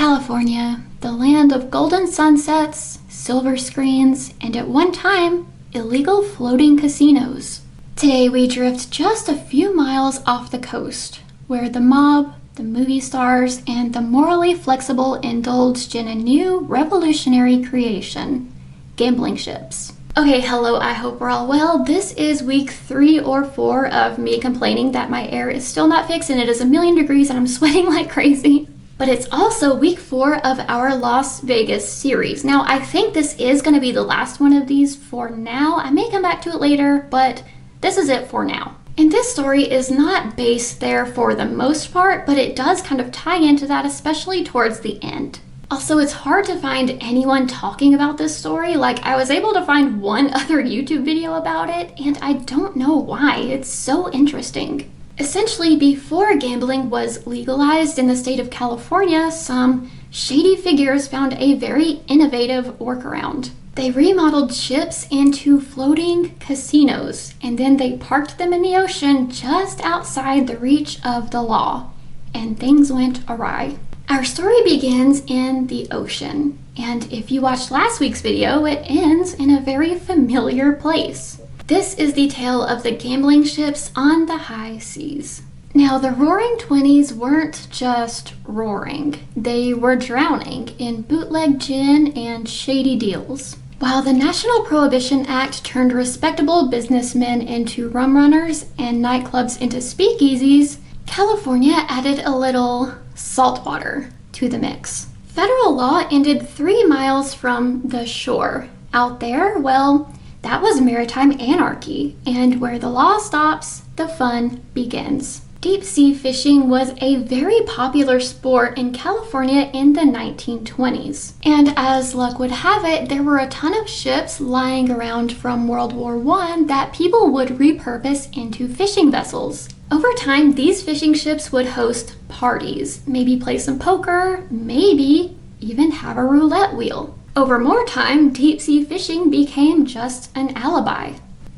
California, the land of golden sunsets, silver screens, and at one time, illegal floating casinos. Today we drift just a few miles off the coast, where the mob, the movie stars, and the morally flexible indulged in a new revolutionary creation, gambling ships. Okay, hello, I hope we're all well. This is week 3 or 4 of me complaining that my air is still not fixed and it is 1,000,000 degrees and I'm sweating like crazy. But it's also week 4 of our Las Vegas series. Now, I think this is going to be the last one of these for now. I may come back to it later, but this is it for now. And this story is not based there for the most part, but it does kind of tie into that, especially towards the end. Also, it's hard to find anyone talking about this story. Like, I was able to find one other YouTube video about it, and I don't know why. It's so interesting. Essentially, before gambling was legalized in the state of California, some shady figures found a very innovative workaround. They remodeled ships into floating casinos, and then they parked them in the ocean just outside the reach of the law, and things went awry. Our story begins in the ocean, and if you watched last week's video, it ends in a very familiar place. This is the tale of the gambling ships on the high seas. Now, the Roaring Twenties weren't just roaring. They were drowning in bootleg gin and shady deals. While the National Prohibition Act turned respectable businessmen into rum runners and nightclubs into speakeasies, California added a little salt water to the mix. Federal law ended 3 miles from the shore. Out there, well, that was maritime anarchy, and where the law stops, the fun begins. Deep sea fishing was a very popular sport in California in the 1920s. And as luck would have it, there were a ton of ships lying around from World War I that people would repurpose into fishing vessels. Over time, these fishing ships would host parties, maybe play some poker, maybe even have a roulette wheel. Over more time, deep-sea fishing became just an alibi.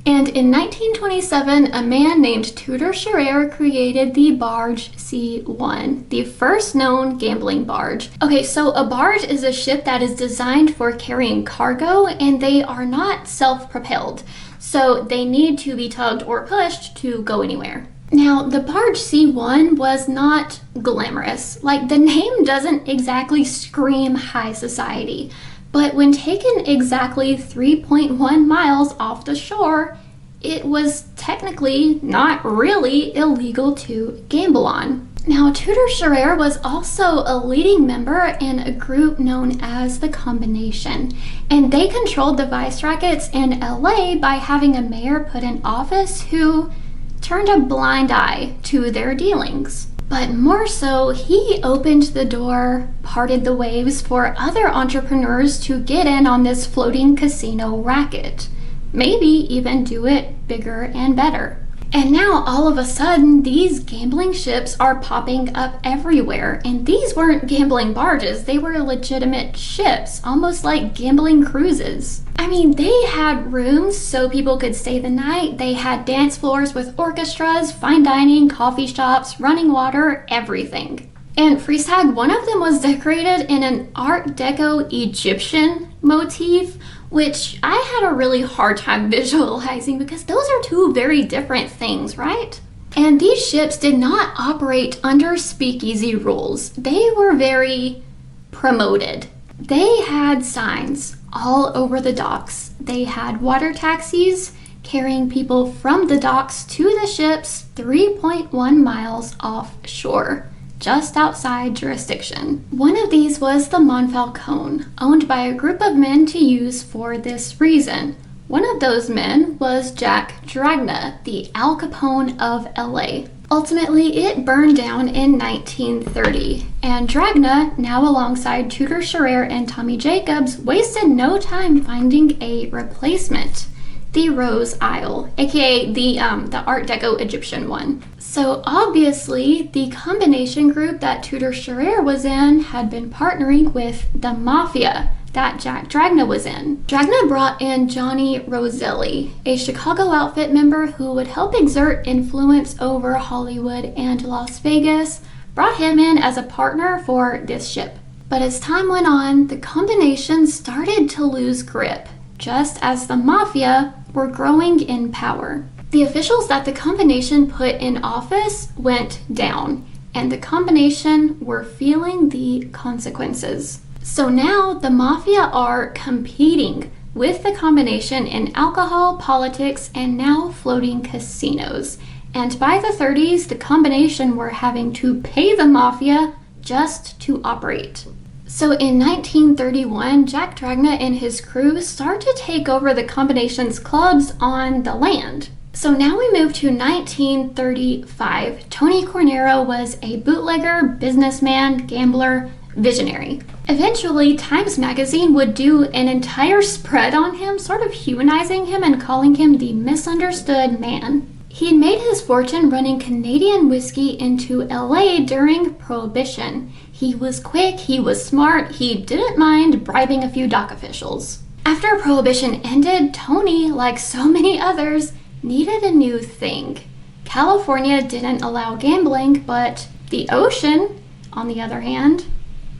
And in 1927, a man named Tudor Scherer created the barge C1, the first known gambling barge. Okay, so a barge is a ship that is designed for carrying cargo, and they are not self-propelled, so they need to be tugged or pushed to go anywhere. Now, the barge C1 was not glamorous. Like, the name doesn't exactly scream high society. But when taken exactly 3.1 miles off the shore, it was technically not really illegal to gamble on. Now, Tudor Scherer was also a leading member in a group known as the Combination, and they controlled the vice rackets in LA by having a mayor put in office who turned a blind eye to their dealings. But more so, he opened the door, parted the waves for other entrepreneurs to get in on this floating casino racket. Maybe even do it bigger and better. And now, all of a sudden, these gambling ships are popping up everywhere. And these weren't gambling barges, they were legitimate ships, almost like gambling cruises. I mean, they had rooms so people could stay the night. They had dance floors with orchestras, fine dining, coffee shops, running water, everything. And freeze tag, one of them was decorated in an Art Deco Egyptian motif, which I had a really hard time visualizing because those are two very different things, right? And these ships did not operate under speakeasy rules. They were very promoted. They had signs all over the docks. They had water taxis carrying people from the docks to the ships 3.1 miles offshore, just outside jurisdiction. One of these was the Monfalcone, owned by a group of men to use for this reason. One of those men was Jack Dragna, the Al Capone of LA. Ultimately, it burned down in 1930, and Dragna, now alongside Tudor Scherer and Tommy Jacobs, wasted no time finding a replacement, the Rose Isle, aka the Art Deco Egyptian one. So obviously, the combination group that Tudor Scherer was in had been partnering with the Mafia that Jack Dragna was in. Dragna brought in Johnny Roselli, a Chicago outfit member who would help exert influence over Hollywood and Las Vegas, brought him in as a partner for this ship. But as time went on, the combination started to lose grip, just as the mafia were growing in power. The officials that the combination put in office went down, and the combination were feeling the consequences. So now the mafia are competing with the combination in alcohol, politics, and now floating casinos. And by the 30s, the combination were having to pay the mafia just to operate. So in 1931, Jack Dragna and his crew start to take over the combination's clubs on the land. So now we move to 1935. Tony Cornero was a bootlegger, businessman, gambler, visionary. Eventually, Times Magazine would do an entire spread on him, sort of humanizing him and calling him the misunderstood man. He made his fortune running Canadian whiskey into LA during Prohibition. He was quick, he was smart, he didn't mind bribing a few dock officials. After Prohibition ended, Tony, like so many others, needed a new thing. California didn't allow gambling, but the ocean, on the other hand.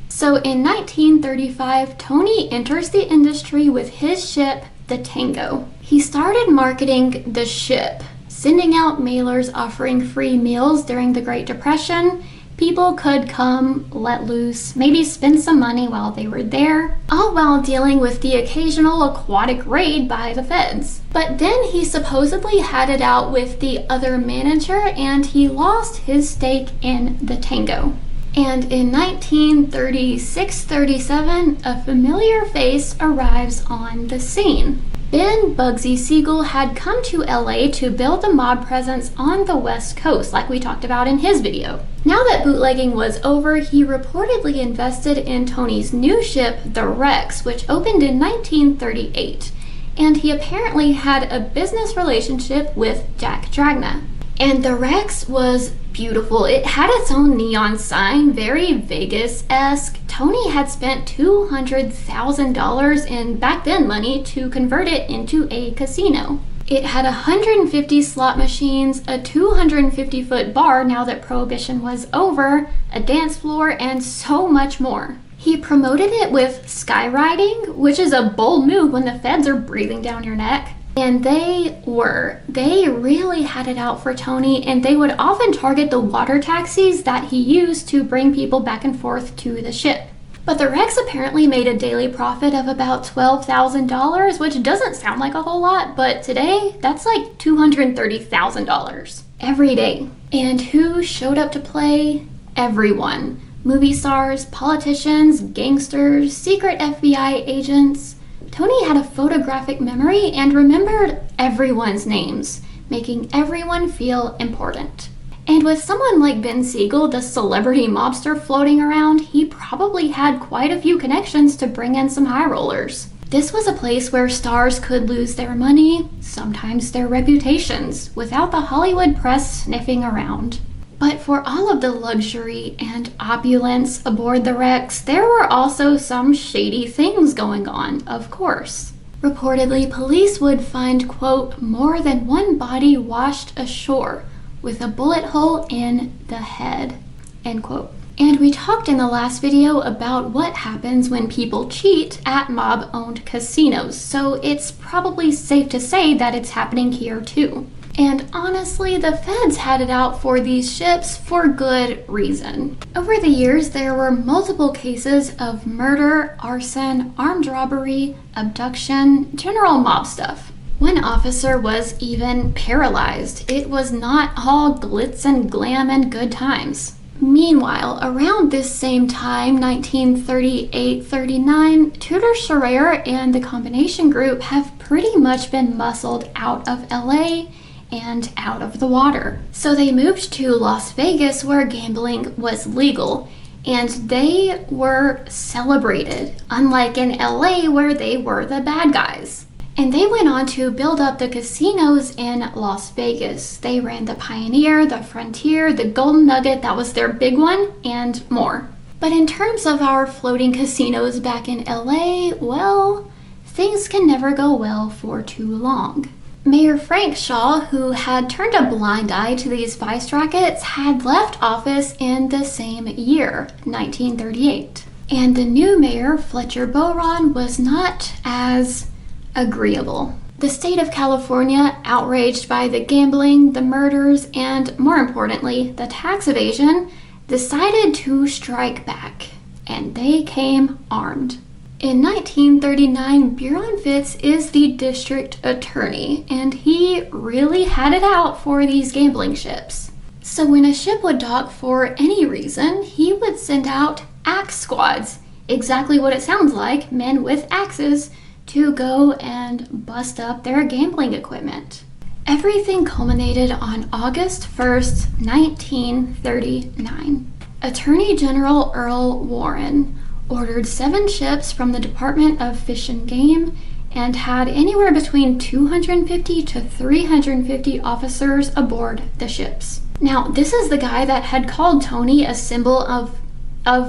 So in 1935, Tony enters the industry with his ship, the Tango. He started marketing the ship, sending out mailers offering free meals during the Great Depression. People could come, let loose, maybe spend some money while they were there, all while dealing with the occasional aquatic raid by the feds. But then he supposedly had it out with the other manager and he lost his stake in the Tango. And in 1936-37, a familiar face arrives on the scene. Ben Bugsy Siegel had come to LA to build a mob presence on the West Coast, like we talked about in his video. Now that bootlegging was over, he reportedly invested in Tony's new ship, the Rex, which opened in 1938. And he apparently had a business relationship with Jack Dragna. And the Rex was beautiful. It had its own neon sign, very Vegas-esque. Tony had spent $200,000 in back then money to convert it into a casino. It had 150 slot machines, a 250-foot bar now that Prohibition was over, a dance floor, and so much more. He promoted it with skywriting, which is a bold move when the feds are breathing down your neck. And they really had it out for Tony, and they would often target the water taxis that he used to bring people back and forth to the ship. But the Rex apparently made a daily profit of about $12,000, which doesn't sound like a whole lot, but today that's like $230,000 every day. And who showed up to play? Everyone. Movie stars, politicians, gangsters, secret FBI agents. Tony had a photographic memory and remembered everyone's names, making everyone feel important. And with someone like Ben Siegel, the celebrity mobster, floating around, he probably had quite a few connections to bring in some high rollers. This was a place where stars could lose their money, sometimes their reputations, without the Hollywood press sniffing around. But for all of the luxury and opulence aboard the Rex, there were also some shady things going on, of course. Reportedly, police would find, quote, more than one body washed ashore with a bullet hole in the head, end quote. And we talked in the last video about what happens when people cheat at mob-owned casinos, so it's probably safe to say that it's happening here too. And honestly, the feds had it out for these ships for good reason. Over the years, there were multiple cases of murder, arson, armed robbery, abduction, general mob stuff. One officer was even paralyzed. It was not all glitz and glam and good times. Meanwhile, around this same time, 1938-39, Tudor Scherer and the combination group have pretty much been muscled out of LA and out of the water. So they moved to Las Vegas where gambling was legal, and they were celebrated, unlike in LA where they were the bad guys. And they went on to build up the casinos in Las Vegas. They ran the Pioneer, the Frontier, the Golden Nugget, that was their big one, and more. But in terms of our floating casinos back in LA, well, things can never go well for too long. Mayor Frank Shaw, who had turned a blind eye to these vice rackets, had left office in the same year, 1938. And the new mayor, Fletcher Bowron, was not as agreeable. The state of California, outraged by the gambling, the murders, and more importantly, the tax evasion, decided to strike back, and they came armed. In 1939, Buron Fitz is the district attorney, and he really had it out for these gambling ships. So when a ship would dock for any reason, he would send out axe squads, exactly what it sounds like, men with axes, to go and bust up their gambling equipment. Everything culminated on August 1st, 1939. Attorney General Earl Warren ordered 7 ships from the Department of Fish and Game and had anywhere between 250 to 350 officers aboard the ships. Now, this is the guy that had called Tony a symbol of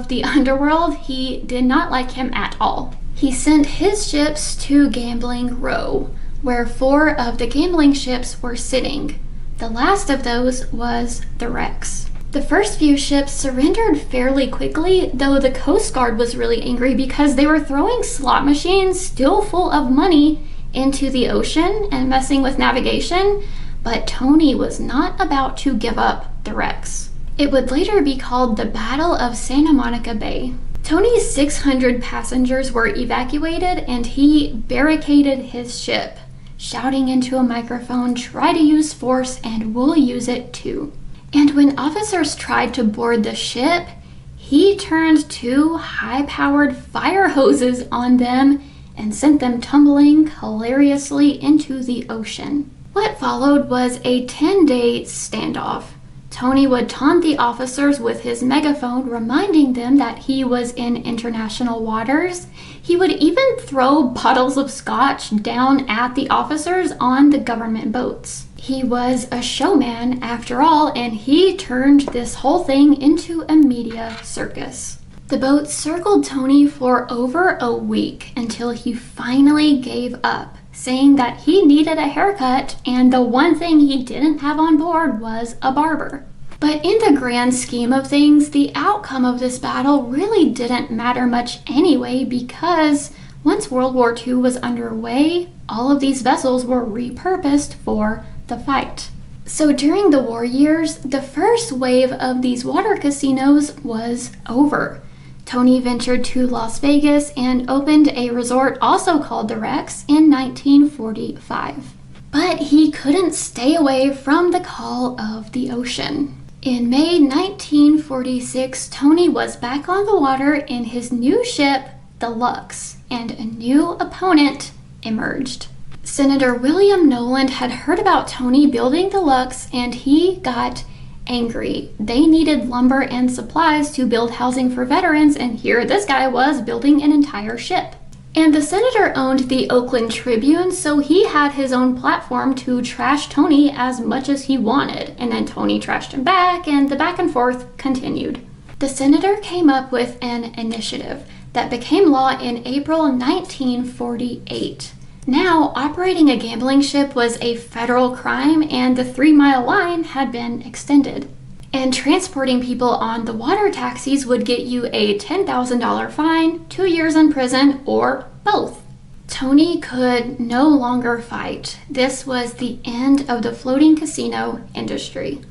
the underworld. He did not like him at all. He sent his ships to Gambling Row, where 4 of the gambling ships were sitting. The last of those was the Rex. The first few ships surrendered fairly quickly, though the Coast Guard was really angry because they were throwing slot machines still full of money into the ocean and messing with navigation, but Tony was not about to give up the Rex. It would later be called the Battle of Santa Monica Bay. Tony's 600 passengers were evacuated and he barricaded his ship, shouting into a microphone, "Try to use force and we'll use it too." And when officers tried to board the ship, he turned 2 high-powered fire hoses on them and sent them tumbling hilariously into the ocean. What followed was a 10-day standoff. Tony would taunt the officers with his megaphone, reminding them that he was in international waters. He would even throw bottles of scotch down at the officers on the government boats. He was a showman after all, and he turned this whole thing into a media circus. The boats circled Tony for over a week until he finally gave up, saying that he needed a haircut and the one thing he didn't have on board was a barber. But in the grand scheme of things, the outcome of this battle really didn't matter much anyway, because once World War II was underway, all of these vessels were repurposed for the fight. So during the war years, the first wave of these water casinos was over. Tony ventured to Las Vegas and opened a resort also called the Rex in 1945. But he couldn't stay away from the call of the ocean. In May 1946, Tony was back on the water in his new ship, the Lux, and a new opponent emerged. Senator William Noland had heard about Tony building the Lux, and he got angry. They needed lumber and supplies to build housing for veterans, and here this guy was building an entire ship. And the senator owned the Oakland Tribune, so he had his own platform to trash Tony as much as he wanted. And then Tony trashed him back, and the back and forth continued. The senator came up with an initiative that became law in April 1948. Now, operating a gambling ship was a federal crime, and the 3-mile line had been extended. And transporting people on the water taxis would get you a $10,000 fine, 2 years in prison, or both. Tony could no longer fight. This was the end of the floating casino industry.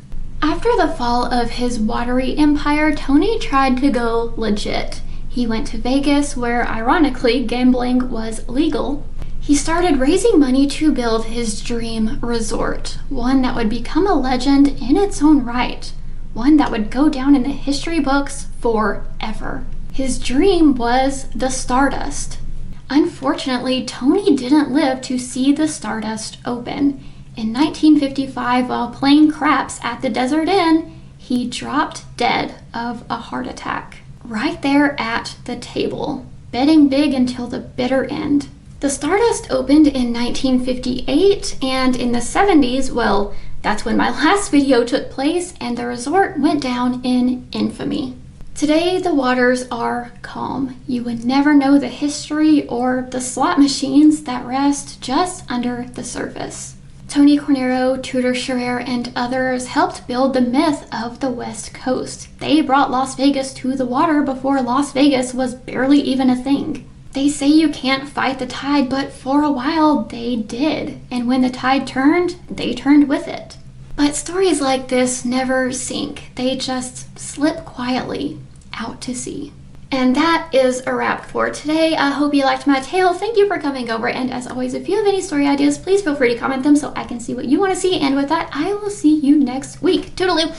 After the fall of his watery empire, Tony tried to go legit. He went to Vegas, where ironically gambling was legal. He started raising money to build his dream resort, one that would become a legend in its own right. One that would go down in the history books forever. His dream was the Stardust. Unfortunately, Tony didn't live to see the Stardust open. In 1955, while playing craps at the Desert Inn, he dropped dead of a heart attack. Right there at the table, betting big until the bitter end. The Stardust opened in 1958, and in the 70s, well, that's when my last video took place, and the resort went down in infamy. Today, the waters are calm. You would never know the history or the slot machines that rest just under the surface. Tony Cornero, Tudor Scherer, and others helped build the myth of the West Coast. They brought Las Vegas to the water before Las Vegas was barely even a thing. They say you can't fight the tide, but for a while they did. And when the tide turned, they turned with it. But stories like this never sink. They just slip quietly out to sea. And that is a wrap for today. I hope you liked my tale. Thank you for coming over. And as always, if you have any story ideas, please feel free to comment them so I can see what you want to see. And with that, I will see you next week. Toodaloo!